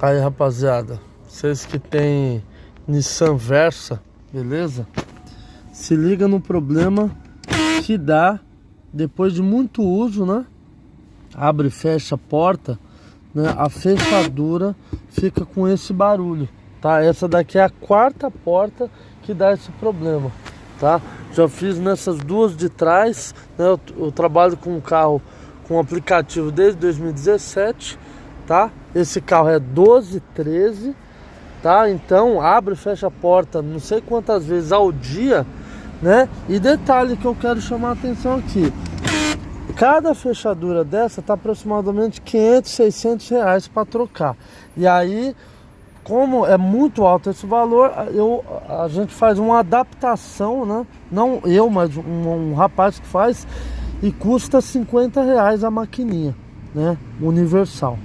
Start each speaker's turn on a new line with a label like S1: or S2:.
S1: Aí, rapaziada, vocês que tem Nissan Versa, beleza? Se liga no problema que dá depois de muito uso, né? Abre e fecha a porta, né? A fechadura fica com esse barulho, tá? Essa daqui é a quarta porta que dá esse problema, tá? Já fiz nessas duas de trás, né? Eu trabalho com um carro com aplicativo desde 2017, tá? Esse carro é 1213, tá? Então abre e fecha a porta não sei quantas vezes ao dia, né? E detalhe que eu quero chamar a atenção aqui: cada fechadura dessa tá aproximadamente 500, 600 reais para trocar. E aí, como é muito alto esse valor, a gente faz uma adaptação, né? Não eu, mas um rapaz que faz, e custa 50 reais a maquininha, né? Universal.